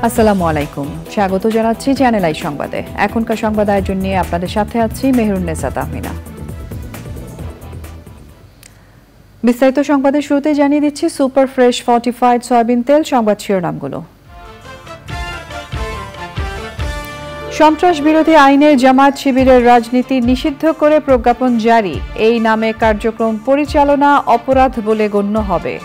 আসসালামু আলাইকুম, স্বাগত জানাচ্ছি চ্যানেল আই সংবাদে। এখনকার সংবাদ আয়োজন নিয়ে আপনাদের সাথে আছি মেহরুন্নেসা তাহমিনা। বিস্তারিত সংবাদের শুরুতে জানিয়ে দিচ্ছি সুপার ফ্রেশ ফর্টিফাইড সয়াবিন তেল। সংবাদ শিরোনামগুলো। সন্ত্রাস বিরোধী আইনে জামায়াত শিবিরের রাজনীতি নিষিদ্ধ করে প্রজ্ঞাপন জারি। এই নামে কার্যক্রম পরিচালনা অপরাধ বলে গণ্য হবে।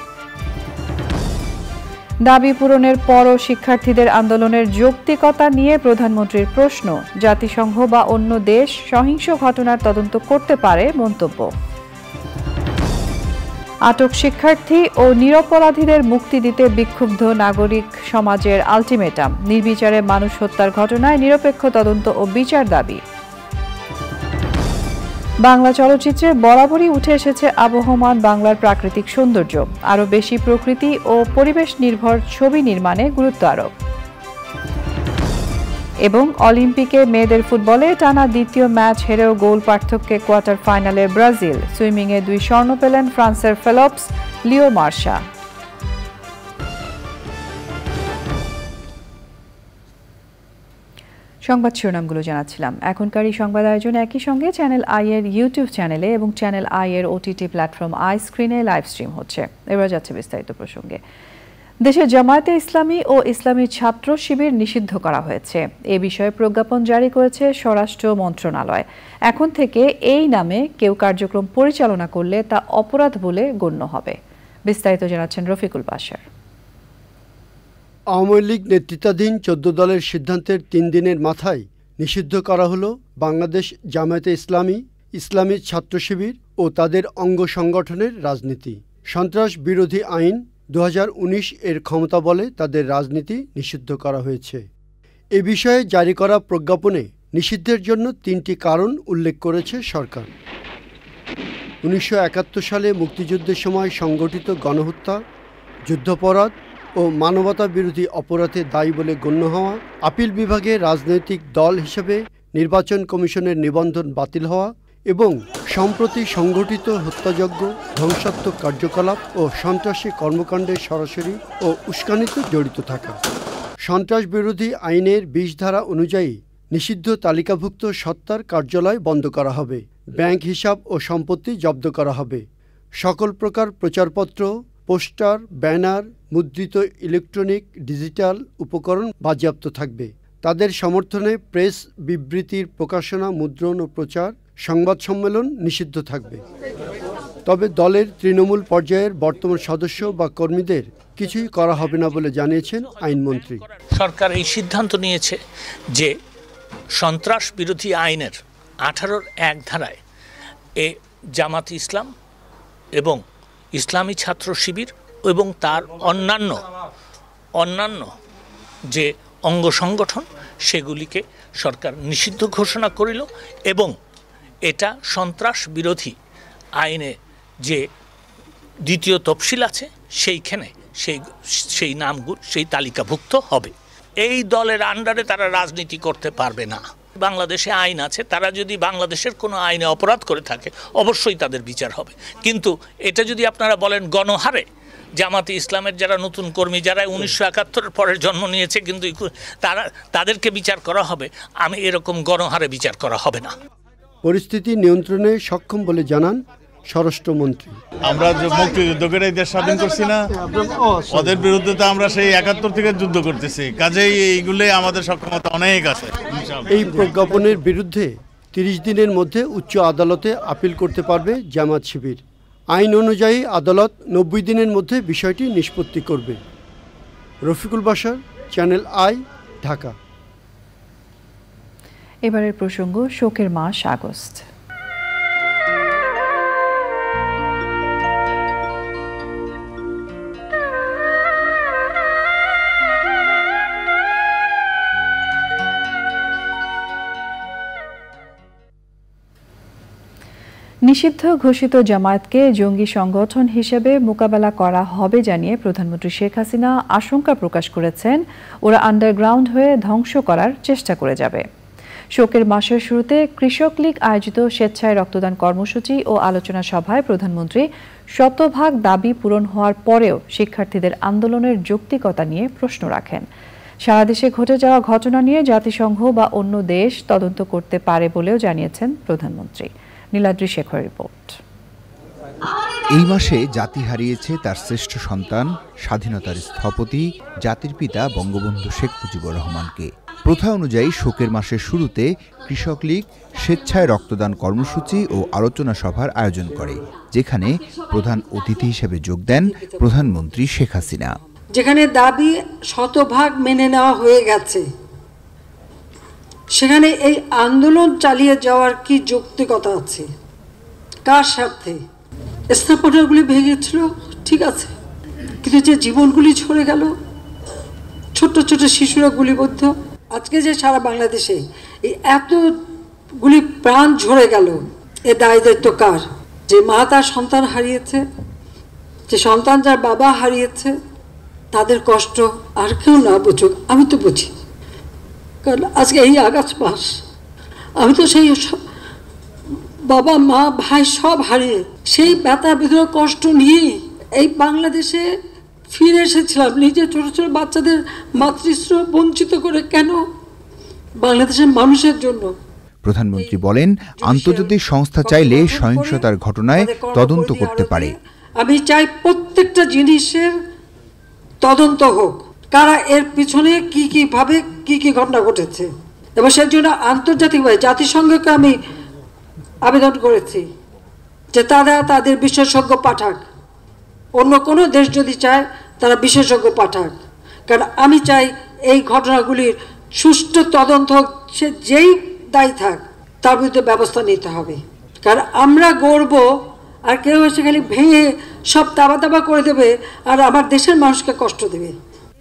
দাবি পূরণের পরও শিক্ষার্থীদের আন্দোলনের যৌক্তিকতা নিয়ে প্রধানমন্ত্রীর প্রশ্ন। জাতিসংঘ বা অন্য দেশ সহিংস ঘটনার তদন্ত করতে পারে মন্তব্য। আটক শিক্ষার্থী ও নিরপরাধীদের মুক্তি দিতে বিক্ষুব্ধ নাগরিক সমাজের আলটিমেটাম। নির্বিচারে মানুষ হত্যার ঘটনায় নিরপেক্ষ তদন্ত ও বিচার দাবি। বাংলা চলচ্চিত্রে বরাবরই উঠে এসেছে আবহমান বাংলার প্রাকৃতিক সৌন্দর্য। আরও বেশি প্রকৃতি ও পরিবেশ নির্ভর ছবি নির্মাণে গুরুত্ব আরোপ। এবং অলিম্পিকে মেয়েদের ফুটবলে টানা দ্বিতীয় ম্যাচ হেরেও গোল পার্থক্যে কোয়ার্টার ফাইনালে ব্রাজিল। সুইমিংয়ে 2 স্বর্ণ পেলেন ফ্রান্সের ফেলপস, লিও মার্শা। সংবাদ শিরোনামগুলো জানাচ্ছিলাম। এখনকার এই সংবাদ আয়োজন একই সঙ্গে চ্যানেল আই এর ইউটিউব চ্যানেলে এবং চ্যানেল আই এর ওটিটি প্ল্যাটফর্ম আই স্ক্রিনে লাইভ স্ট্রিম হচ্ছে। এবার যাচ্ছে বিস্তারিত প্রসঙ্গে। দেশে জামায়াতে ইসলামী ও ইসলামী ছাত্র শিবির নিষিদ্ধ করা হয়েছে। এ বিষয়ে প্রজ্ঞাপন জারি করেছে স্বরাষ্ট্র মন্ত্রণালয়। এখন থেকে এই নামে কেউ কার্যক্রম পরিচালনা করলে তা অপরাধ বলে গণ্য হবে। বিস্তারিত জানাচ্ছেন রফিকুল বাশার। আওয়ামী লীগ নেতৃত্বাধীন 14 দলের সিদ্ধান্তের 3 দিনের মাথায় নিষিদ্ধ করা হলো বাংলাদেশ জামায়াতে ইসলামী, ইসলামী ছাত্র শিবির ও তাদের অঙ্গ সংগঠনের রাজনীতি। সন্ত্রাস বিরোধী আইন 2019 এর ক্ষমতা বলে তাদের রাজনীতি নিষিদ্ধ করা হয়েছে। এ বিষয়ে জারি করা প্রজ্ঞাপনে নিষিদ্ধের জন্য 3টি কারণ উল্লেখ করেছে সরকার। 1971 সালে মুক্তিযুদ্ধের সময় সংগঠিত গণহত্যা, যুদ্ধাপরাধ ও মানবতা বিরোধী অপরাধে দায়ী বলে গণ্য হওয়া, আপিল বিভাগে রাজনৈতিক দল হিসেবে নির্বাচন কমিশনের নিবন্ধন বাতিল হওয়া এবং সম্প্রতি সংগঠিত হত্যাযজ্ঞ, ধ্বংসাত্মক কার্যকলাপ ও সন্ত্রাসী কর্মকাণ্ডে সরাসরি ও উস্কানিতে জড়িত থাকা। সন্ত্রাস বিরোধী আইনের 20 ধারা অনুযায়ী নিষিদ্ধ তালিকাভুক্ত সত্তার কার্যালয় বন্ধ করা হবে, ব্যাংক হিসাব ও সম্পত্তি জব্দ করা হবে। সকল প্রকার প্রচারপত্র, পোস্টার, ব্যানার, মুদ্রিত ইলেকট্রনিক ডিজিটাল উপকরণ বাজেয়াপ্ত থাকবে। তাদের সমর্থনে প্রেস বিবৃতির প্রকাশনা, মুদ্রণ ও প্রচার, সংবাদ সম্মেলন নিষিদ্ধ থাকবে। তবে দলের তৃণমূল পর্যায়ের বর্তমান সদস্য বা কর্মীদের কিছুই করা হবে না বলে জানিয়েছেন আইনমন্ত্রী। সরকার এই সিদ্ধান্ত নিয়েছে যে সন্ত্রাস বিরোধী আইনের 18(1) ধারায় এ জামাত ইসলাম এবং ইসলামী ছাত্র শিবির এবং তার অন্যান্য যে অঙ্গ সংগঠন সেগুলিকে সরকার নিষিদ্ধ ঘোষণা করিল এবং এটা সন্ত্রাস বিরোধী আইনে যে দ্বিতীয় তফসিল আছে সেইখানে সেই নামগুলো সেই তালিকাভুক্ত হবে। এই দলের আন্ডারে তারা রাজনীতি করতে পারবে না। বাংলাদেশে আইন আছে, তারা যদি বাংলাদেশের কোনো আইনে অপরাধ করে থাকে অবশ্যই তাদের বিচার হবে। কিন্তু এটা যদি আপনারা বলেন গণহারে জামাতে ইসলামের যারা নতুন কর্মী, যারা 1971 পরের জন্ম নিয়েছে কিন্তু তাদেরকে বিচার করা হবে, আমি এরকম গণহারে বিচার করা হবে না। পরিস্থিতি নিয়ন্ত্রণে সক্ষম বলে জানান স্বরাষ্ট্রমন্ত্রী। আমরা যে মুক্তিযুদ্ধ করে দেশ স্বাধীন করছি না, ওদের বিরুদ্ধে তো আমরা সেই 71 থেকে যুদ্ধ করতেছি, কাজেই এইগুলো আমাদের সক্ষমতা অনেক আছে। এই প্রজ্ঞাপনের বিরুদ্ধে 30 দিনের মধ্যে উচ্চ আদালতে আপিল করতে পারবে জামাত শিবির। আইন অনুযায়ী আদালত 90 দিনের মধ্যে বিষয়টি নিষ্পত্তি করবে। Rafiqul Bashar, channel I, Dhaka. এবারের প্রসঙ্গ শোকের মাস আগস্ট। নিষিদ্ধ ঘোষিত জামায়াতকে জঙ্গি সংগঠন হিসেবে মোকাবেলা করা হবে জানিয়ে প্রধানমন্ত্রী শেখ হাসিনা আশঙ্কা প্রকাশ করেছেন ওরা আন্ডারগ্রাউন্ড হয়ে ধ্বংস করার চেষ্টা করে যাবে। শোকের মাসের শুরুতে কৃষক লীগ আয়োজিত স্বেচ্ছায় রক্তদান কর্মসূচি ও আলোচনা সভায় প্রধানমন্ত্রী শতভাগ দাবি পূরণ হওয়ার পরেও শিক্ষার্থীদের আন্দোলনের যৌক্তিকতা নিয়ে প্রশ্ন রাখেন। সারা দেশে ঘটে যাওয়া ঘটনা নিয়ে জাতিসংঘ বা অন্য দেশ তদন্ত করতে পারে বলেও জানিয়েছেন প্রধানমন্ত্রী। নীলাদ্রি শেখরের রিপোর্ট। এই মাসে জাতি হারিয়েছে তার শ্রেষ্ঠ সন্তান, স্বাধীনতার স্থপতি, জাতির পিতা বঙ্গবন্ধু শেখ মুজিবুর রহমানকে। প্রথা অনুযায়ী শোকের মাসের শুরুতে কৃষক লীগ স্বেচ্ছায় রক্তদান কর্মসূচি ও আলোচনা সভার আয়োজন করে, যেখানে প্রধান অতিথি হিসেবে যোগ দেন প্রধানমন্ত্রী শেখ হাসিনা। যেখানে দাবি শতভাগ মেনে নেওয়া হয়ে গেছে, সেখানে এই আন্দোলন চালিয়ে যাওয়ার কি যৌক্তিকতা আছে? কার স্বার্থে? স্থাপনাগুলি ভেঙেছিল, ঠিক আছে, কিন্তু যে জীবনগুলি ঝরে গেল, ছোট্ট ছোট শিশুরা গুলিবদ্ধ, আজকে যে সারা বাংলাদেশে এই এতগুলি প্রাণ ঝরে গেল, এ দায় দায়িত্ব কার? যে মা তার সন্তান হারিয়েছে, যে সন্তান যার বাবা হারিয়েছে, তাদের কষ্ট আর কেউ না বুঝুক, আমি তো বুঝি। কারণ আজকে এই আগস্ট মাস আমি তো সেই বাবা মা ভাই সব হারিয়ে সেই ব্যথা বেদনা কষ্ট নিয়ে এই বাংলাদেশে ফিরে এসেছিলাম, নিজের ছোট ছোট বাচ্চাদের মাতৃস্নেহ বঞ্চিত করে। কেন? বাংলাদেশের মানুষের জন্য। প্রধানমন্ত্রী বলেন, আন্তর্জাতিক সংস্থা চাইলে সহিংসতার ঘটনায় তদন্ত করতে পারে। আমি চাই প্রত্যেকটা জিনিসের তদন্ত হোক, কারা এর পিছনে কিভাবে কি ঘটনা ঘটেছে, এবং সেই জন্য আন্তর্জাতিকভাবে জাতিসংঘকে আমি আবেদন করেছি যে তারা তাদের বিশেষজ্ঞ পাঠাক। অন্য কোনো দেশ যদি চায় তারা বিশেষজ্ঞ পাঠাক, কারণ আমি চাই এই ঘটনাগুলির সুষ্ঠু তদন্ত হোক। সে যেই দায়ী থাক তার বিরুদ্ধে ব্যবস্থা নিতে হবে। কারণ আমরা গড়ব আর কেউ এসে খালি ভেঙে সব তাবা করে দেবে আর আমার দেশের মানুষকে কষ্ট দেবে।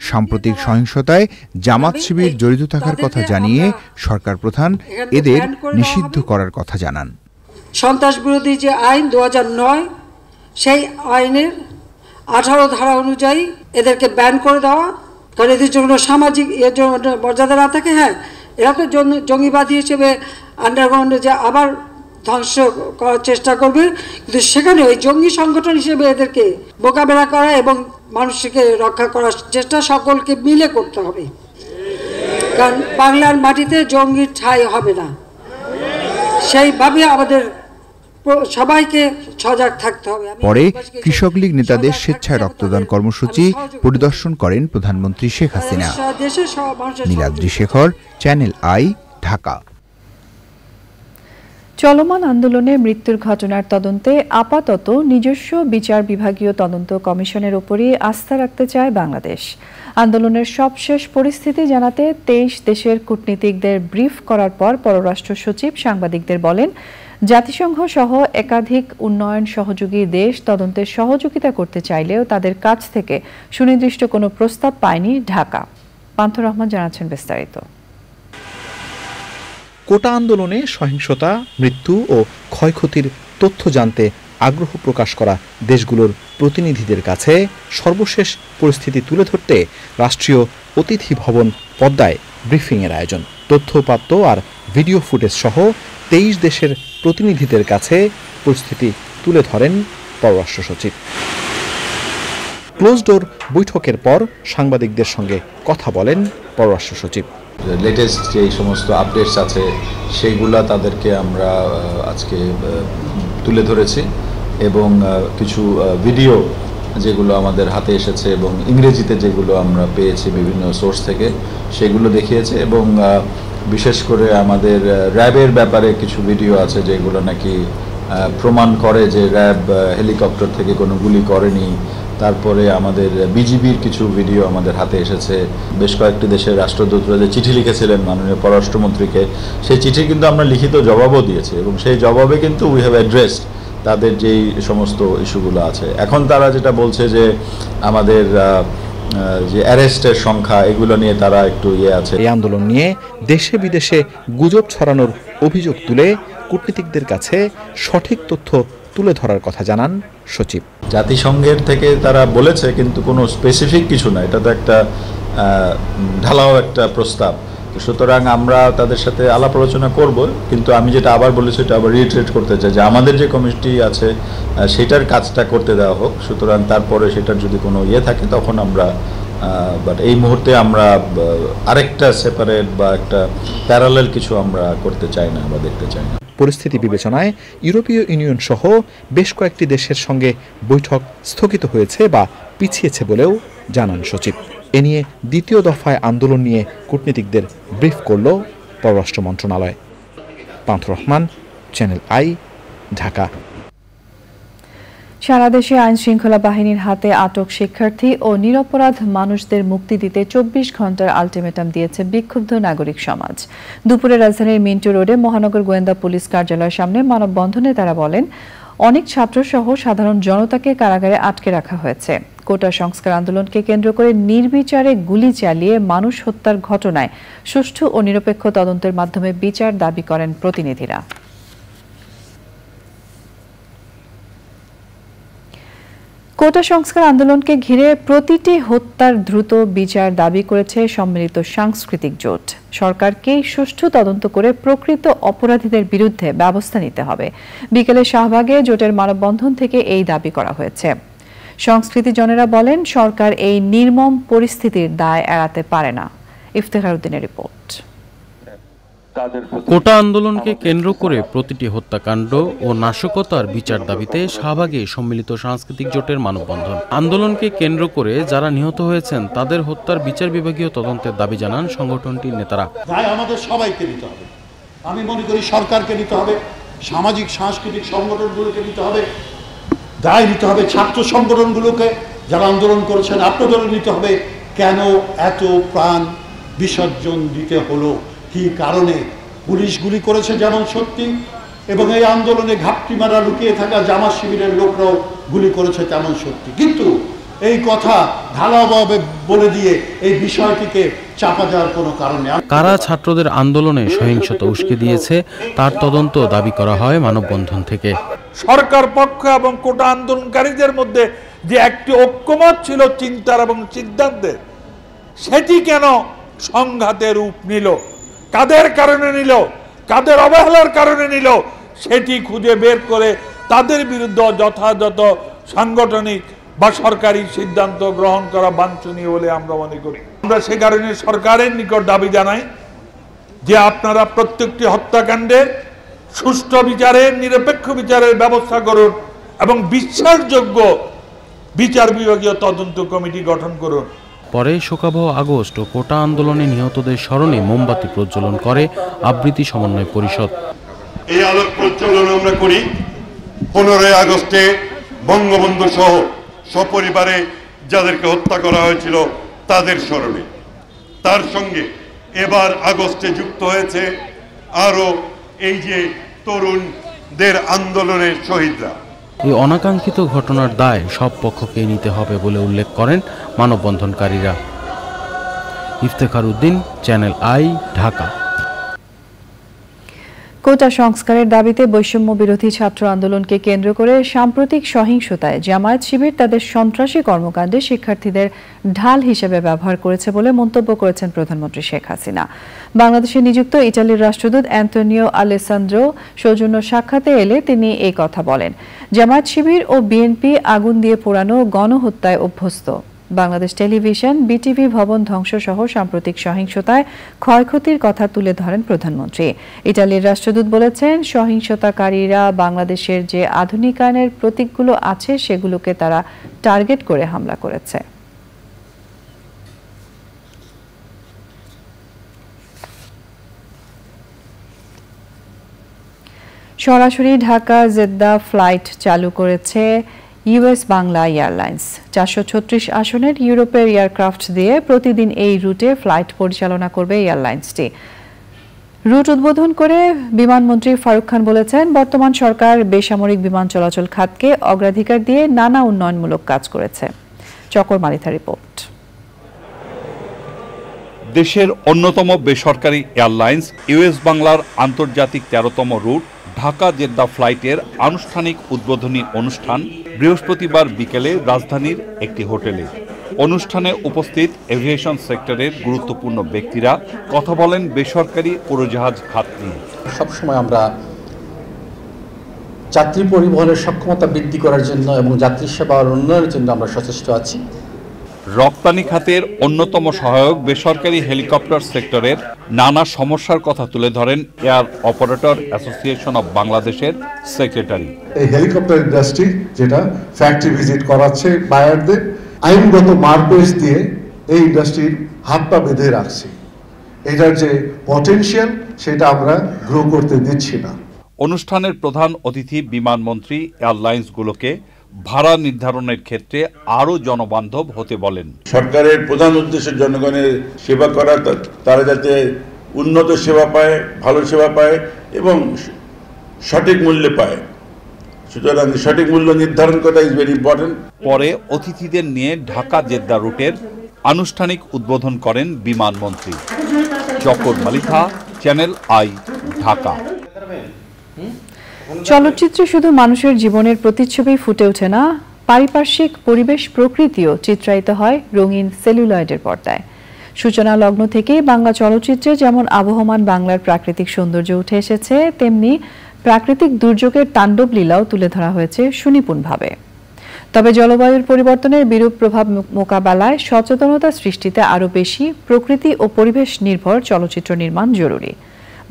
সাম্প্রতিক সহিংসতায় জামাত শিবির জড়িত থাকার কথা জানিয়ে সরকার প্রধান এদের নিষিদ্ধ করার কথা জানান। সন্ত্রাস বিরোধী যে আইন 2009, সেই আইনের 18 ধারা অনুযায়ী এদেরকে ব্যান করে দেওয়া, কারণ এদের জন্য সামাজিক মর্যাদা না থাকে। হ্যাঁ, এরা তো জঙ্গিবাদী হিসেবে আন্ডারগ্রাউন্ডে যে আবার ধ্বংস করার চেষ্টা করবে, কিন্তু সেখানে ওই জঙ্গি সংগঠন হিসেবে এদেরকে মোকাবেলা করা এবং মানুষকে রক্ষা করার চেষ্টা সকলকে মিলে করতে হবে। কারণ বাংলার মাটিতে জঙ্গির ঠাঁই হবে না, সেইভাবে আমাদের সবাইকে সজাগ থাকতে হবে। পরে কৃষক লীগ নেতাদের স্বেচ্ছায় রক্তদান কর্মসূচি পরিদর্শন করেন প্রধানমন্ত্রী শেখ হাসিনা। Niladri Shekhar, channel I, Dhaka. চলমান আন্দোলনে মৃত্যুর ঘটনার তদন্তে আপাতত নিজস্ব বিচার বিভাগীয় তদন্ত কমিশনের উপরই আস্থা রাখতে চায় বাংলাদেশ। আন্দোলনের সবশেষ পরিস্থিতি জানাতে 23 দেশের কূটনীতিকদের ব্রিফ করার পর পররাষ্ট্র সচিব সাংবাদিকদের বলেন, জাতিসংঘ সহ একাধিক উন্নয়ন সহযোগী দেশ তদন্তে সহযোগিতা করতে চাইলেও তাদের কাছ থেকে সুনির্দিষ্ট কোনো প্রস্তাব পায়নি ঢাকা। পান্থ রহমান জানাচ্ছেন বিস্তারিত। কোটা আন্দোলনে সহিংসতা, মৃত্যু ও ক্ষয়ক্ষতির তথ্য জানতে আগ্রহ প্রকাশ করা দেশগুলোর প্রতিনিধিদের কাছে সর্বশেষ পরিস্থিতি তুলে ধরতে রাষ্ট্রীয় অতিথি ভবন পদ্মায় ব্রিফিংয়ের আয়োজন। তথ্যপাত্র আর ভিডিও ফুটেজ সহ 23 দেশের প্রতিনিধিদের কাছে পরিস্থিতি তুলে ধরেন পররাষ্ট্র সচিব। ক্লোজ ডোর বৈঠকের পর সাংবাদিকদের সঙ্গে কথা বলেন পররাষ্ট্র সচিব। লেটেস্ট যে সমস্ত আপডেটস আছে সেইগুলা তাদেরকে আমরা আজকে তুলে ধরেছি, এবং কিছু ভিডিও যেগুলো আমাদের হাতে এসেছে এবং ইংরেজিতে যেগুলো আমরা পেয়েছি বিভিন্ন সোর্স থেকে সেগুলো দেখিয়েছে, এবং বিশেষ করে আমাদের র্যাবের ব্যাপারে কিছু ভিডিও আছে যেগুলো নাকি প্রমাণ করে যে র্যাব হেলিকপ্টার থেকে কোনো গুলি করেনি। তারপরে আমাদের বিজিবির কিছু ভিডিও আমাদের হাতে এসেছে। বেশ কয়েকটি দেশের রাষ্ট্রদূতরা যে চিঠি লিখেছিলেন মাননীয় পররাষ্ট্রমন্ত্রীকে, সেই চিঠি কিন্তু আমরা লিখিত জবাবও দিয়েছি, এবং সেই জবাবে কিন্তু উই হ্যাভ অ্যাড্রেসড তাদের যেই সমস্ত ইস্যুগুলো আছে। এখন তারা যেটা বলছে যে আমাদের যে অ্যারেস্টের সংখ্যা, এগুলো নিয়ে তারা একটু আছে। এই আন্দোলন নিয়ে দেশে বিদেশে গুজব ছড়ানোর অভিযোগ তুলে কূটনীতিকদের কাছে সঠিক তথ্য তুলে ধরার কথা জানান সচিব। জাতিসংঘের থেকে তারা বলেছে, কিন্তু কোনো স্পেসিফিক কিছু না, এটা তো একটা ঢালাও একটা প্রস্তাব। সুতরাং আমরা তাদের সাথে আলাপ আলোচনা করব, কিন্তু আমি যেটা আবার বলেছি এটা আবার রিইটারেট করতে চাই যে আমাদের যে কমিটি আছে সেটার কাজটা করতে দেওয়া হোক। সুতরাং তারপরে সেটার যদি কোনো থাকে তখন আমরা বাট এই মুহূর্তে আমরা আরেকটা সেপারেট বা একটা প্যারালাল কিছু আমরা করতে চাই না বা দেখতে চাই না। পরিস্থিতি বিবেচনায় ইউরোপীয় ইউনিয়ন সহ বেশ কয়েকটি দেশের সঙ্গে বৈঠক স্থগিত হয়েছে বা পিছিয়েছে বলেও জানান সচিব। এ নিয়ে দ্বিতীয় দফায় আন্দোলন নিয়ে কূটনীতিকদের ব্রিফ করল পররাষ্ট্র মন্ত্রণালয়। পান্থ রহমান, চ্যানেল আই, ঢাকা। সারা দেশে আইন শৃঙ্খলা বাহিনীর হাতে আটক শিক্ষার্থী ও নিরপরাধ মানুষদের মুক্তি দিতে 24 ঘন্টার আলটিমেটাম দিয়েছে বিক্ষুব্ধ নাগরিক সমাজ। দুপুরে রাজধানীর মিন্টু রোডে মহানগর গোয়েন্দা পুলিশ কার্যালয়ের সামনে মানববন্ধনে তারা বলেন, অনেক ছাত্রসহ সাধারণ জনতাকে কারাগারে আটকে রাখা হয়েছে। কোটা সংস্কার আন্দোলনকে কেন্দ্র করে নির্বিচারে গুলি চালিয়ে মানুষ হত্যার ঘটনায় সুষ্ঠু ও নিরপেক্ষ তদন্তের মাধ্যমে বিচার দাবি করেন প্রতিনিধিরা। কোটা সংস্কার আন্দোলনকে ঘিরে প্রতিটি হত্যার দ্রুত বিচার দাবি করেছে সম্মিলিত সাংস্কৃতিক জোট। সরকারকে সুষ্ঠু তদন্ত করে প্রকৃত অপরাধীদের বিরুদ্ধে ব্যবস্থা নিতে হবে। বিকেলে শাহবাগে জোটের মানববন্ধন থেকে এই দাবি করা হয়েছে। সংস্কৃতিজনেরা বলেন, সরকার এই নির্মম পরিস্থিতির দায় এড়াতে পারে না। ইফতেখার উদ্দিনের রিপোর্ট। কোটা আন্দোলনকে কেন্দ্র করে প্রতিটি হত্যাকাণ্ড ও নাশকতার বিচার দাবিতে শাহবাগে সম্মিলিত সাংস্কৃতিক জোটের মানববন্ধন। আন্দোলনকে কেন্দ্র করে যারা নিহত হয়েছেন তাদের হত্যার বিচার বিভাগীয় তদন্তের দাবি জানান সংগঠনটির নেতারা। দায় আমাদের সবাইকে নিতে হবে। আমি মনে করি সরকারকে নিতে হবে, সামাজিক সাংস্কৃতিক সংগঠনগুলোকে নিতে হবে, দায় নিতে হবে ছাত্র সংগঠনগুলোকে, যারা আন্দোলন করেছেন আপনাদেরও নিতে হবে। কেন এত প্রাণ বিসর্জন দিতে হলো, কি কারণে? পুলিশ গুলি করেছে যেমন সত্যি, এবং এই আন্দোলনে ঘাপটি মারা লুকিয়ে থাকা জামাত শিবিরের লোকরাও গুলি করেছে তেমন সত্যি। কিন্তু এই কথা ঢালাওভাবে বলে দিয়ে এই বিষয়টিকে চাপা দেওয়ার কোনো কারণ নেই। কারা ছাত্রদের আন্দোলনে সহিংসতা উস্কে দিয়েছে তার তদন্ত দাবি করা হয় মানববন্ধন থেকে। সরকার পক্ষ এবং কোটা আন্দোলনকারীদের মধ্যে যে একটি ঐক্যমত ছিল চিন্তার এবং সিদ্ধান্তের, সেটি কেন সংঘাতের রূপ নিল? কাদের কারণে নিল, কাদের অবহেলার কারণে নিল, সেটি খুঁজে বের করে তাদের বিরুদ্ধে যথাযথ সাংগঠনিক বা সরকারি সিদ্ধান্ত গ্রহণ করা বাঞ্ছনীয় বলে আমরা মনে করি। আমরা সে কারণে সরকারের নিকট দাবি জানাই যে আপনারা প্রত্যেকটি হত্যাকাণ্ডের সুষ্ঠু বিচারের, নিরপেক্ষ বিচারের ব্যবস্থা করুন এবং বিশ্বাসযোগ্য বিচার বিভাগীয় তদন্ত কমিটি গঠন করুন। পরে শোকাবহ আগস্ট ও কোটা আন্দোলনে নিহতদের স্মরণে মোমবাতি প্রজ্বলন করে আবৃত্তি সমন্বয় পরিষদ। এই আলোক প্রজ্বলন আমরা করি 15 আগস্টে বঙ্গবন্ধু সহ সপরিবারে যাদেরকে হত্যা করা হয়েছিল তাদের স্মরণে। তার সঙ্গে এবার আগস্টে যুক্ত হয়েছে আরো এই যে তরুণদের আন্দোলনের শহীদরা। এই অনাকাঙ্ক্ষিত ঘটনার দায় সব পক্ষকে নিতে হবে বলে উল্লেখ করেন মানববন্ধনকারীরা। Iftekhar Uddin, channel I, Dhaka. Quota সংস্কারের দাবিতে বৈষম্য বিরোধী ছাত্র আন্দোলনকে কেন্দ্র করে সাম্প্রতিক সহিংসতায় জামায়াত শিবির তাদের সন্ত্রাসী কর্মকাণ্ডে শিক্ষার্থীদের ঢাল হিসেবে ব্যবহার করেছে বলে মন্তব্য করেছেন প্রধানমন্ত্রী শেখ হাসিনা। বাংলাদেশে নিযুক্ত ইটালির রাষ্ট্রদূত অ্যান্টোনিও আলেসান্দ্রো সৌজন্য সাক্ষাতে এলে তিনি এই কথা বলেন। জামায়াত শিবির ও বিএনপি আগুন দিয়ে পোড়ানো গণহত্যায় অভ্যস্ত। বাংলাদেশ টেলিভিশন বিটিভি ভবন ধ্বংস সহ সাম্প্রতিক সহিংসতায় ক্ষয়ক্ষতির কথা তুলে ধরেন প্রধানমন্ত্রী। ইটালির রাষ্ট্রদূত বলেছেন, সহিংসতাকারীরা বাংলাদেশের যে আধুনিকায়নের প্রতীকগুলো আছে সেগুলোকে তারা টার্গেট করে হামলা করেছে। সরাসরি ঢাকা জেদ্দা ফ্লাইট চালু করেছে ইউএস বাংলা এয়ারলাইন্স। 436 আসনের ইউরোপের এয়ারক্রাফট দিয়ে প্রতিদিন এই রুটে ফ্লাইট পরিচালনা করবে এয়ারলাইন্সটি। রুট উদ্বোধন করে বিমানমন্ত্রী ফারুক খান বলেছেন, বর্তমান সরকার বেসামরিক বিমান চলাচল খাতকে অগ্রাধিকার দিয়ে নানা উন্নয়নমূলক কাজ করেছে। চকর মালিথা রিপোর্ট। দেশের অন্যতম বেসরকারি এয়ারলাইন্স ইউএস বাংলার আন্তর্জাতিক 13তম রুট ঢাকা জেদ্দা ফ্লাইটের আনুষ্ঠানিক উদ্বোধনী অনুষ্ঠান বৃহস্পতিবার বিকেলে রাজধানীর একটি হোটেলে। অনুষ্ঠানে উপস্থিত এভিয়েশন সেক্টরের গুরুত্বপূর্ণ ব্যক্তিরা কথা বলেন বেসরকারি উড়োজাহাজ খাত নিয়ে। সবসময় আমরা যাত্রী পরিবহনের সক্ষমতা বৃদ্ধি করার জন্য এবং যাত্রী সেবার উন্নয়নের জন্য আমরা সচেষ্ট আছি। রপ্তানি খাতের অন্যতম সহায়ক বেসরকারি হেলিকপ্টার সেক্টরের নানা সমস্যার কথা তুলে ধরেন এয়ার অপারেটর অ্যাসোসিয়েশন অব বাংলাদেশের সেক্রেটারি। এই হেলিকপ্টার ইন্ডাস্ট্রি যেটা ফ্যাক্টরি ভিজিট করাচ্ছে বায়ারদের, আইনগত মারপ্যাচ দিয়ে এই ইন্ডাস্ট্রির হাত পা বেঁধে রাখছে। এটার যে পটেনশিয়াল সেটা আমরা গ্রো করতে দিচ্ছি না। অনুষ্ঠানের প্রধান অতিথি বিমানমন্ত্রী এয়ারলাইন্সগুলোকে ভাড়া নির্ধারণের ক্ষেত্রে আরও জনবান্ধব হতে বলেন। সরকারের প্রধান উদ্দেশ্য জনগণের সেবা করা, তারা যাতে উন্নত সেবা পায়, ভালো সেবা পায় এবং সঠিক মূল্যে পায়, সুতরাং সঠিক মূল্য নির্ধারণ করা ইজ ভেরি ইম্পর্টেন্ট। পরে অতিথিদের নিয়ে ঢাকা জেদ্দা রুটের আনুষ্ঠানিক উদ্বোধন করেন বিমানমন্ত্রী। জকর মালিথা, চ্যানেল আই, ঢাকা। চলচ্চিত্রে শুধু মানুষের জীবনের প্রতিচ্ছবি ফুটে ওঠে না, পারিপার্শ্বিক পরিবেশ প্রকৃতিও চিত্রায়িত হয় রঙিন সেলুলয়েডের পর্দায়। সূচনা লগ্ন থেকেই বাংলা চলচ্চিত্রে যেমন আবহমান বাংলার প্রাকৃতিক সৌন্দর্য উঠে এসেছে, তেমনি প্রাকৃতিক দুর্যোগের তাণ্ডব লীলাও তুলে ধরা হয়েছে সুনিপুণভাবে। তবে জলবায়ুর পরিবর্তনের বিরূপ প্রভাব মোকাবেলায় সচেতনতা সৃষ্টিতে আরও বেশি প্রকৃতি ও পরিবেশ নির্ভর চলচ্চিত্র নির্মাণ জরুরি।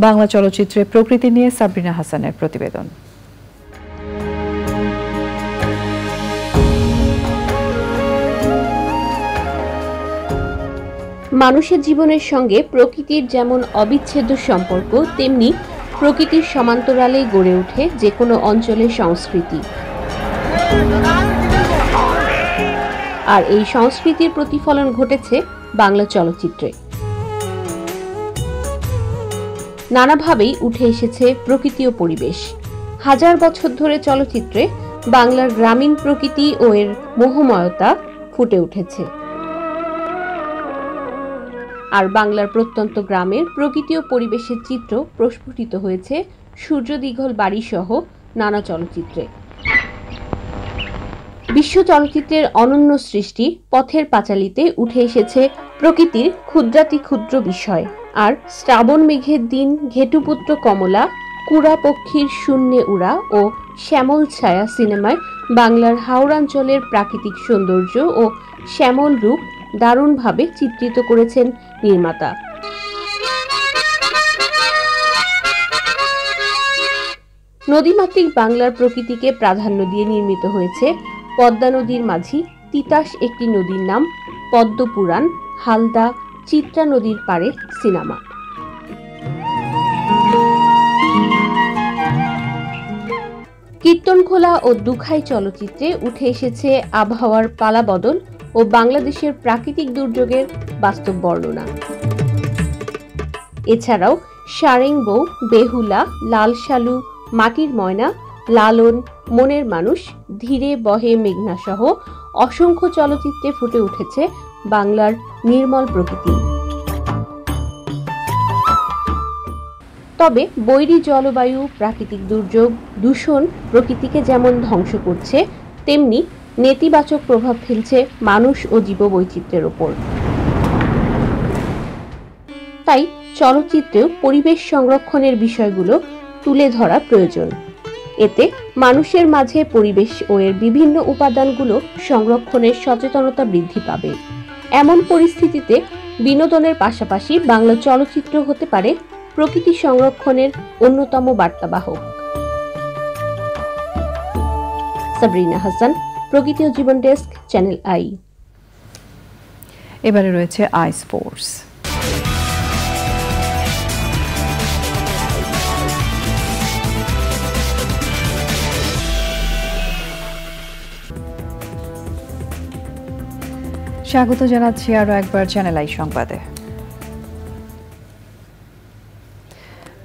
বাংলা চলচ্চিত্রে প্রকৃতি নিয়ে সাবরিনা হাসানের প্রতিবেদন। মানুষের জীবনের সঙ্গে প্রকৃতির যেমন অবিচ্ছেদ্য সম্পর্ক, তেমনি প্রকৃতির সমান্তরালে গড়ে ওঠে যে কোনো অঞ্চলের সংস্কৃতি। আর এই সংস্কৃতির প্রতিফলন ঘটেছে বাংলা চলচ্চিত্রে। নানাভাবেই উঠে এসেছে প্রকৃতি ও পরিবেশ। হাজার বছর ধরে চলচ্চিত্রে বাংলার গ্রামীণ প্রকৃতি ও এর মোহময়তা ফুটে উঠেছে। আর বাংলার প্রত্যন্ত গ্রামের প্রকৃতি ও পরিবেশের চিত্র প্রস্ফুটিত হয়েছে সূর্য দীঘল বাড়ি সহ নানা চলচ্চিত্রে। বিশ্ব চলচ্চিত্রের অনন্য সৃষ্টি পথের পাঁচালীতে উঠে এসেছে প্রকৃতির ক্ষুদ্রাতি ক্ষুদ্র বিষয়। আর শ্রাবণ মেঘের দিন, ঘেটুপুত্র কমলা, কুড়া পক্ষীর শূন্যে উড়া ও শ্যামল ছায়া সিনেমায় বাংলার হাওড়াঞ্চলের প্রাকৃতিক সৌন্দর্য ও শ্যামল রূপ দারুণভাবে চিত্রিত করেছেন নির্মাতা। নদীমাতৃক বাংলার প্রকৃতিকে প্রাধান্য দিয়ে নির্মিত হয়েছে পদ্মা নদীর মাঝি, তিতাস একটি নদীর নাম, পদ্মপুরাণ, হালদা, চিত্রা নদীর পাড়ে সিনেমা। কীর্তনখোলা ও দুখাই চলচ্চিত্রে উঠে এসেছে আবহাওয়ার পালাবদল ও বাংলাদেশের প্রাকৃতিক দুর্যোগের বাস্তব বর্ণনা। এছাড়াও সারেং বউ, বেহুলা, লাল শালু, মাটির ময়না, লালন, মনের মানুষ, ধীরে বহে মেঘনা সহ অসংখ্য চলচ্চিত্রে ফুটে উঠেছে বাংলার নির্মল প্রকৃতি। তবে বৈরী জলবায়ু, প্রাকৃতিক দুর্যোগ, দূষণ প্রকৃতিকে যেমন ধ্বংস করছে, তেমনি নেতিবাচক প্রভাব ফেলছে মানুষ ও জীববৈচিত্র্যের ওপর। তাই চলচ্চিত্রেও পরিবেশ সংরক্ষণের বিষয়গুলো তুলে ধরা প্রয়োজন। এতে মানুষের মাঝে পরিবেশ ও এর বিভিন্ন উপাদানগুলো সংরক্ষণের সচেতনতা বৃদ্ধি পাবে। এমন পরিস্থিতিতে বিনোদনের পাশাপাশি বাংলা চলচ্চিত্র হতে পারে প্রকৃতি সংরক্ষণের অন্যতম বার্তাবাহক। সাবরিনা হাসান, প্রকৃতি ও জীবন ডেস্ক, চ্যানেল আই। এবারে রয়েছে আই স্পোর্টস। স্বাগত জানাচ্ছি আরও একবার চ্যানেল আই সংবাদে।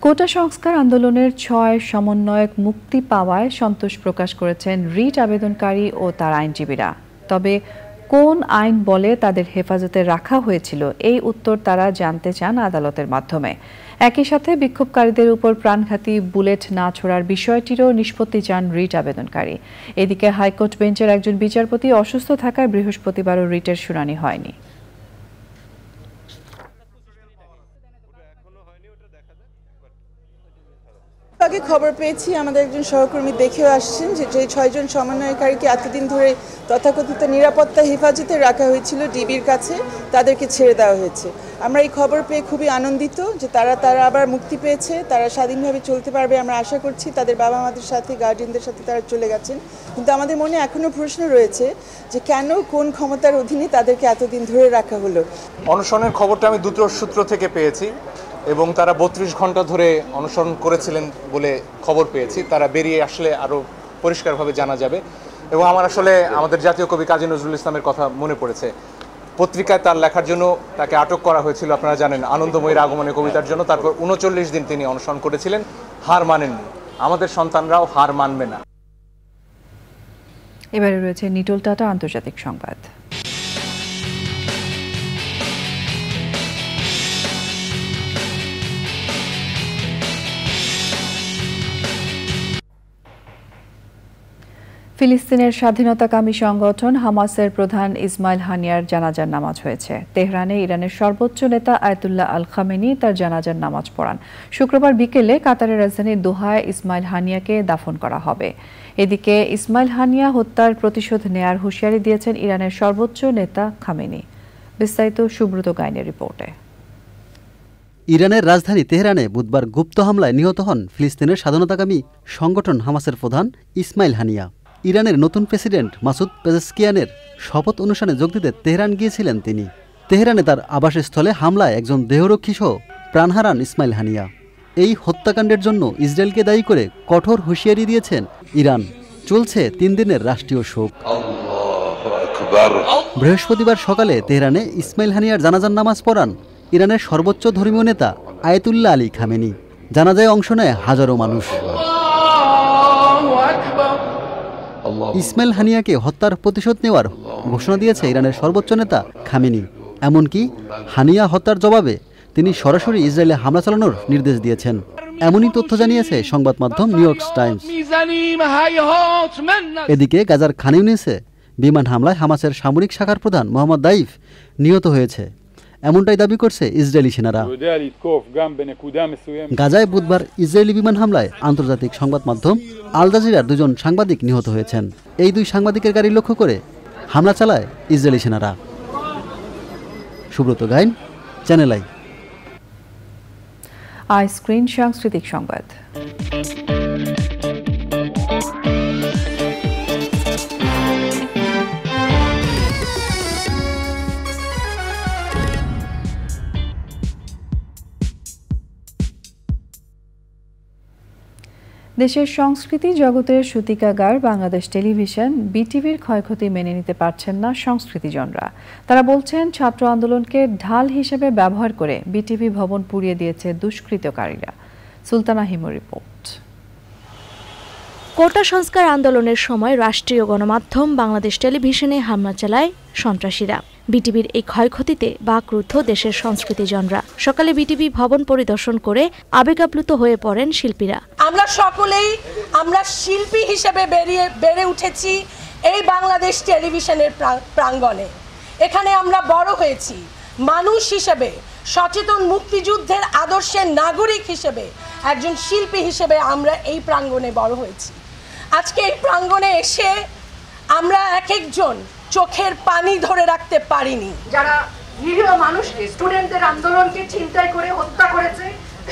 কোটা সংস্কার আন্দোলনের ৬ সমন্বয়ক মুক্তি পাওয়ায় সন্তোষ প্রকাশ করেছেন রিট আবেদনকারী ও তার আইনজীবীরা। তবে কোন আইন বলে তাদের হেফাজতে রাখা হয়েছিল, এই উত্তর তারা জানতে চান আদালতের মাধ্যমে। একই সাথে বিক্ষোভকারীদের উপর প্রাণঘাতী বুলেট না ছোড়ার বিষয়টিরও নিষ্পত্তি চান রিট আবেদনকারী। এদিকে হাইকোর্ট বেঞ্চের একজন বিচারপতি অসুস্থ থাকায় বৃহস্পতিবারও রিটের শুনানি হয়নি। আগে খবর পেয়েছি, আমাদের একজন সহকর্মী দেখেও আসছেন যে 6 জন সমন্বয়কারীকে এতদিন ধরে তথাকথিত নিরাপত্তা হেফাজতে রাখা হয়েছিল ডিবির কাছে, তাদেরকে ছেড়ে দেওয়া হয়েছে। আমরা এই খবর পেয়ে খুবই আনন্দিত যে তারা আবার মুক্তি পেয়েছে, তারা স্বাধীনভাবে চলতে পারবে। আমরা আশা করছি তাদের বাবা মাদের সাথে, গার্ডিয়ানদের সাথে তারা চলে গেছেন। কিন্তু আমাদের মনে এখনও প্রশ্ন রয়েছে যে কেন, কোন ক্ষমতার অধীনে তাদেরকে এতদিন ধরে রাখা হলো। অনশনের খবরটা আমি দুটো সূত্র থেকে পেয়েছি এবং তারা 32 ঘন্টা ধরে অনশন করেছিলেন বলে খবর পেয়েছি। তারা বেরিয়ে আসলে আরও পরিষ্কারভাবে জানা যাবে। এবং আমার আসলে আমাদের জাতীয় কবি কাজী নজরুল ইসলামের কথা মনে পড়েছে। পত্রিকায় তার লেখার জন্য তাকে আটক করা হয়েছিল, আপনারা জানেন, আনন্দময়ীর আগমনে কবিতার জন্য। তারপর 39 দিন তিনি অনশন করেছিলেন, হার মানেননি। আমাদের সন্তানরাও হার মানবে না। এবারে রয়েছে নিটোল টাটা আন্তর্জাতিক সংবাদ। ফিলিস্তিনের স্বাধীনতাকামী সংগঠন হামাসের প্রধান ইসমাইল হানিয়ার জানাজার নামাজ হয়েছে। তেহরানে ইরানের সর্বোচ্চ নেতা আয়াতুল্লাহ আল খামেনি তার জানাজার নামাজ পড়ান। শুক্রবার বিকেলে কাতারের রাজধানী দোহায় ইসমাইল হানিয়াকে দাফন করা হবে। এদিকে ইসমাইল হানিয়া হত্যার প্রতিশোধ নেয়ার হুঁশিয়ারি দিয়েছেন ইরানের সর্বোচ্চ নেতা খামেনি। বিস্তারিত সুব্রত গাইনের রিপোর্টে। ইরানের রাজধানী তেহরানে বুধবার গুপ্ত হামলায় নিহত হন ফিলিস্তিনের স্বাধীনতাকামী সংগঠন হামাসের প্রধান ইসমাইল হানিয়া। ইরানের নতুন প্রেসিডেন্ট মাসুদ পেজেশকিয়ানের শপথ অনুষ্ঠানে যোগ দিতে তেহরান গিয়েছিলেন তিনি। তেহরানে তার আবাসস্থলে হামলায় একজন দেহরক্ষী সহ প্রাণ হারান ইসমাইল হানিয়া। এই হত্যাকাণ্ডের জন্য ইসরায়েলকে দায়ী করে কঠোর হুঁশিয়ারি দিয়েছেন ইরান। চলছে 3 দিনের রাষ্ট্রীয় শোক। বৃহস্পতিবার সকালে তেহরানে ইসমাইল হানিয়ার জানাজার নামাজ পড়ান ইরানের সর্বোচ্চ ধর্মীয় নেতা আয়াতুল্লাহ আলী খামেনি। জানাজায় অংশ নেয় হাজারো মানুষ। ইসমাইল হানিয়াকে হত্যার প্রতিশোধ নেওয়ার ঘোষণা দিয়েছে ইরানের সর্বোচ্চ নেতা খামেনি। এমনকি হানিয়া হত্যার জবাবে তিনি সরাসরি ইসরায়েলে হামলা চালানোর নির্দেশ দিয়েছেন। এমনই তথ্য জানিয়েছে সংবাদ মাধ্যম নিউ ইয়র্ক টাইমস। এদিকে গাজার খান ইউনিসে বিমান হামলায় হামাসের সামরিক শাখার প্রধান মোহাম্মদ দাইফ নিহত হয়েছে, এমনটাই দাবি করছে ইসরায়েলি সেনারা। গাজায় বুধবার ইসরায়েলি বিমান হামলায় আন্তর্জাতিক সংবাদ মাধ্যম আল জাজিরার 2 জন সাংবাদিক নিহত হয়েছেন। এই 2 সাংবাদিকের গাড়ি লক্ষ্য করে হামলা চালায় ইসরায়েলি সেনারা। Subrata Gain, Channel i screen সাংস্কৃতিক সংবাদ। দেশের সংস্কৃতি জগতের সূতিকাগার বাংলাদেশ টেলিভিশন বিটিভির ক্ষয়ক্ষতি মেনে নিতে পারছেন না সংস্কৃতিজনরা। তারা বলছেন ছাত্র আন্দোলনকে ঢাল হিসেবে ব্যবহার করে বিটিভি ভবন পুড়িয়ে দিয়েছে দুষ্কৃতকারীরা। সুলতানা হিমুর রিপোর্ট। কোটা সংস্কার আন্দোলনের সময় রাষ্ট্রীয় গণমাধ্যম বাংলাদেশ টেলিভিশনে হামলা চালায় সন্ত্রাসীরা। বিটিভির এই ক্ষয়ক্ষতিতে বাকরুদ্ধ দেশের সংস্কৃতিজনরা। সকালে বিটিভি ভবন পরিদর্শন করে আবেগাপ্লুত হয়ে পড়েন শিল্পীরা। আমরা সকলেই শিল্পী হিসেবে বেড়ে উঠেছি এই বাংলাদেশ টেলিভিশনের প্রাঙ্গণে। এখানে আমরা বড় হয়েছি মানুষ হিসেবে, সচেতন মুক্তিযুদ্ধের আদর্শের নাগরিক হিসেবে, একজন শিল্পী হিসেবে আমরা এই প্রাঙ্গণে বড় হয়েছি। আজকে এই প্রাঙ্গণে এসে আমরা এক একজন চোখের পানি ধরে রাখতে পারিনি। যারা নিরীহ মানুষকে, স্টুডেন্টদের আন্দোলনকে ছিনতাই করে হত্যা করেছে,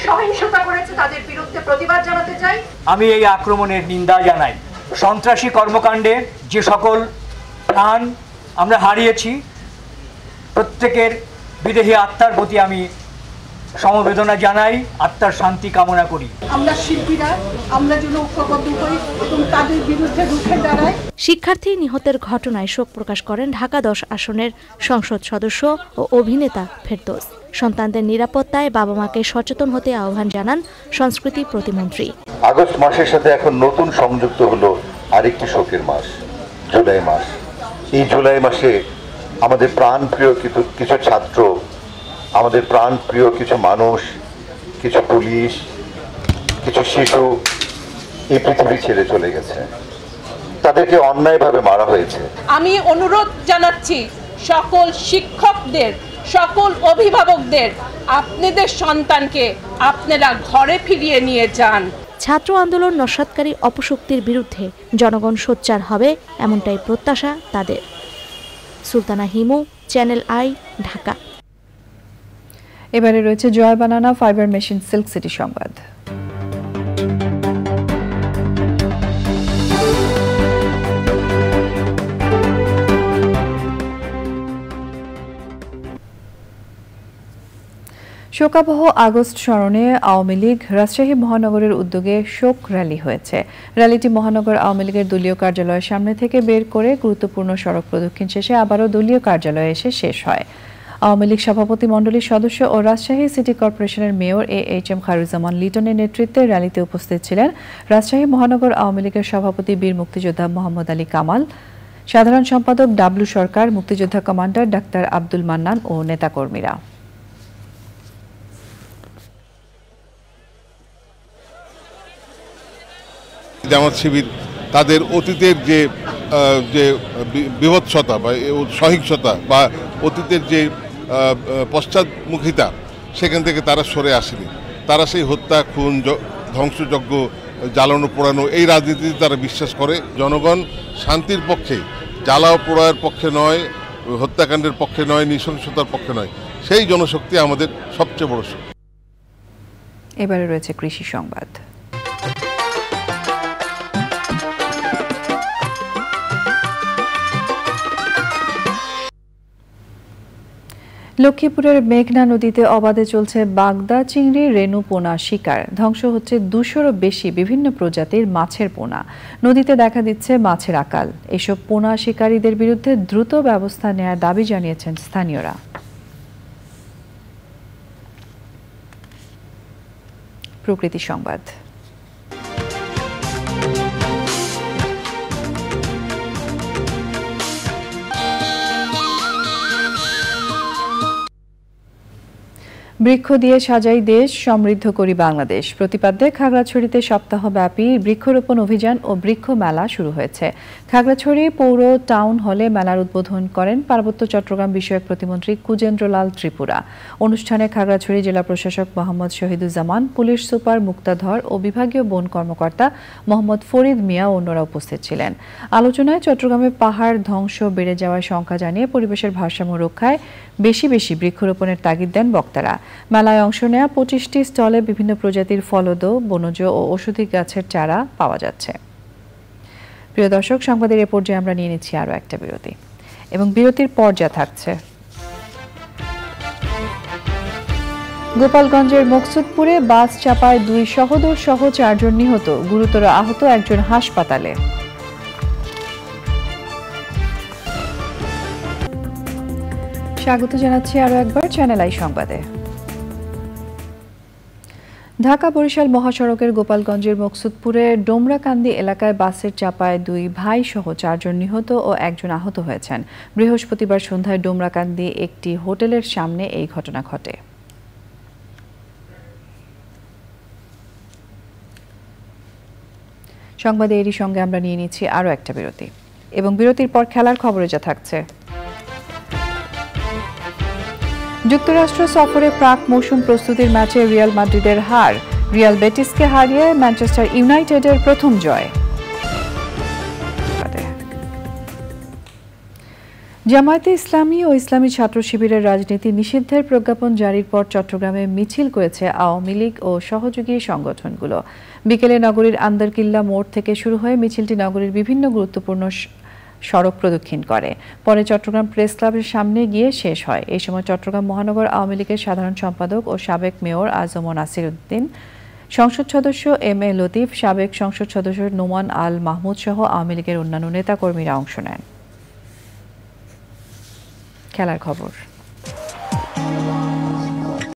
সহিংসতা করেছে, তাদের বিরুদ্ধে প্রতিবাদ জানাতে চাই। আমি এই আক্রমণের নিন্দা জানাই। সন্ত্রাসী কর্মকাণ্ডে যে সকল প্রাণ আমরা হারিয়েছি, প্রত্যেকের বিদেহী আত্মার প্রতি আমি সমবেদনা জানাই, আত্মার শান্তি কামনা করি। আমরা শিল্পীরা আমরা যেন ঐক্যবদ্ধ হই এবং তাদের বিরুদ্ধে রুখে দাঁড়াই। শিক্ষার্থী নিহতের ঘটনায় শোক প্রকাশ করেন ঢাকা 10 আসনের সংসদ সদস্য ও অভিনেতা ফেরদৌস। সন্তানদের নিরাপত্তায় বাবা মাকে সচেতন হতে আহ্বান জানান সংস্কৃতি প্রতিমন্ত্রী। আগস্ট মাসের সাথে এখন নতুন সংযুক্ত হলো আরেকটি শোকের মাস, জুলাই মাস। এই জুলাই মাসে আমাদের প্রাণপ্রিয় কিছু ছাত্র, আমাদের প্রাণপ্রিয় কিছু মানুষ, কিছু পুলিশ, কিছু শিশু এই পৃথিবী ছেড়ে চলে গেছে। তাদেরকে অন্যায়ভাবে মারা হয়েছে। আমি অনুরোধ জানাচ্ছি সকল শিক্ষকদের, সকল অভিভাবকদের, আপনাদের সন্তানকে আপনারা ঘরে ফিরিয়ে নিয়ে যান। ছাত্র আন্দোলন নস্যাৎকারী অপশক্তির বিরুদ্ধে জনগণ সোচ্চার হবে এমনটাই প্রত্যাশা তাদের। Sultana Himu, channel I, Dhaka. এবারে রয়েছে জয় বানানা ফাইবার মেশিন সিল্ক সিটি সংবাদ। শোকাবহ আগস্ট স্মরণে আওয়ামী লীগ রাজশাহী মহানগরের উদ্যোগে শোক র্যালি হয়েছে। র্যালিটি মহানগর আওয়ামী লীগের দলীয় কার্যালয়ের সামনে থেকে বের করে গুরুত্বপূর্ণ সড়ক প্রদক্ষিণ শেষে আবারও দলীয় কার্যালয়ে এসে শেষ হয়। আওয়ামী লীগ সভাপতি মণ্ডলীর সদস্য ও রাজশাহী সিটি কর্পোরেশনের মেয়র এএইচএম খায়রুজ্জামান লিটনের নেতৃত্বে র্যালিতে উপস্থিত ছিলেন রাজশাহী মহানগর আওয়ামী লীগের সভাপতি বীর মুক্তিযোদ্ধা মোহাম্মদ আলী কামাল, সাধারণ সম্পাদক ডাবলু সরকার, মুক্তিযোদ্ধা কমান্ডার ডাক্তার আব্দুল মান্নান ও নেতাকর্মীরা। জামাত শিবির তাদের অতীতের যে বিভৎসতা বা সহিংসতা বা অতীতের যে পশ্চাৎমুখিতা, সেখান থেকে তারা সরে আসেনি। তারা সেই হত্যা, খুন, ধ্বংসযজ্ঞ, জ্বালানো পোড়ানো এই রাজনীতিতে তারা বিশ্বাস করে। জনগণ শান্তির পক্ষে, জ্বালাও পোড়ার পক্ষে নয়, হত্যাকাণ্ডের পক্ষে নয়, নৃশংসতার পক্ষে নয়। সেই জনশক্তি আমাদের সবচেয়ে বড় শক্তি। এবারে রয়েছে কৃষি সংবাদ। লক্ষ্মীপুরের মেঘনা নদীতে অবাধে চলছে বাগদা চিংড়ি, রেণু পোনা শিকার। ধ্বংস হচ্ছে 200-রও বেশি বিভিন্ন প্রজাতির মাছের পোনা। নদীতে দেখা দিচ্ছে মাছের আকাল। এসব পোনা শিকারীদের বিরুদ্ধে দ্রুত ব্যবস্থা নেওয়ার দাবি জানিয়েছেন স্থানীয়রা। প্রকৃতি সংবাদ। বৃক্ষ দিয়ে সাজাই দেশ, সমৃদ্ধ করি বাংলাদেশ প্রতিপাদ্যে খাগড়াছড়িতে সপ্তাহব্যাপী বৃক্ষরোপণ অভিযান ও বৃক্ষ মেলা শুরু হয়েছে। খাগড়াছড়ি পৌর টাউন হলে মেলার উদ্বোধন করেন পার্বত্য চট্টগ্রাম বিষয়ক প্রতিমন্ত্রী কুজেন্দ্রলাল ত্রিপুরা। অনুষ্ঠানে খাগড়াছড়ি জেলা প্রশাসক মোহাম্মদ শহীদুজ্জামান, পুলিশ সুপার মুক্তাধর ও বিভাগীয় বন কর্মকর্তা মোহাম্মদ ফরিদ মিয়া ও অন্যরা উপস্থিত ছিলেন। আলোচনায় চট্টগ্রামে পাহাড় ধ্বংস বেড়ে যাওয়ার শঙ্কা জানিয়ে পরিবেশের ভারসাম্য রক্ষায় বেশি বেশি বৃক্ষরোপণের তাগিদ দেন বক্তারা। মেলায় অংশ নেওয়া 25টি স্টলে বিভিন্ন প্রজাতির ফলদ, বনজ ও ঔষধি গাছের চারা পাওয়া যাচ্ছে। প্রিয় দর্শক, সংবাদের এ পর্যায়ে আমরা নিয়ে নিচ্ছি আরও একটা বিরতি, এবং বিরতির পর যা থাকছে। গোপালগঞ্জের মকসুদপুরে বাস চাপায় 2 সহোদর সহ 4 জন নিহত, গুরুতর আহত একজন হাসপাতালে। স্বাগত জানাচ্ছি আরও একবার চ্যানেল আই সংবাদে। ঢাকা বরিশাল মহাসড়কের গোপালগঞ্জের মকসুদপুরে ডোমরাকান্দি এলাকায় বাসের চাপায় 2 ভাই সহ 4 জন নিহত ও একজন আহত হয়েছেন। বৃহস্পতিবার সন্ধ্যায় ডোমরাকান্দি একটি হোটেলের সামনে এই ঘটনা ঘটে। সংবাদে এরই সঙ্গে আমরা নিয়ে নিচ্ছি আরও একটা বিরতি, এবং বিরতির পর খেলার খবরে যা থাকছে। যুক্তরাষ্ট্র সফরে প্রাক মৌসুম প্রস্তুতির ম্যাচে রিয়াল মাদ্রিদের হার, রিয়াল বেটিসকে হারিয়ে ম্যানচেস্টার ইউনাইটেডের প্রথম জয়। জামায়াতে ইসলামী ও ইসলামী ছাত্র শিবিরের রাজনীতি নিষিদ্ধের প্রজ্ঞাপন জারির পর চট্টগ্রামে মিছিল করেছে আওয়ামী লীগ ও সহযোগী সংগঠনগুলো। বিকেলে নগরীর আন্দারকিল্লা মোড় থেকে শুরু হয়ে মিছিলটি নগরীর বিভিন্ন গুরুত্বপূর্ণ সড়ক প্রদক্ষিণ করে, পরে চট্টগ্রাম প্রেস ক্লাবের সামনে গিয়ে শেষ হয়। এই সময় চট্টগ্রাম মহানগর আওয়ামী লীগের সাধারণ সম্পাদক ও সাবেক মেয়র আজম নাসির উদ্দিন, সংসদ সদস্য এম এ লতিফ, সাবেক সংসদ সদস্য নোমান আল মাহমুদ সহ আওয়ামী লীগের অন্যান্য নেতাকর্মীরা অংশ নেন। খেলার খবর।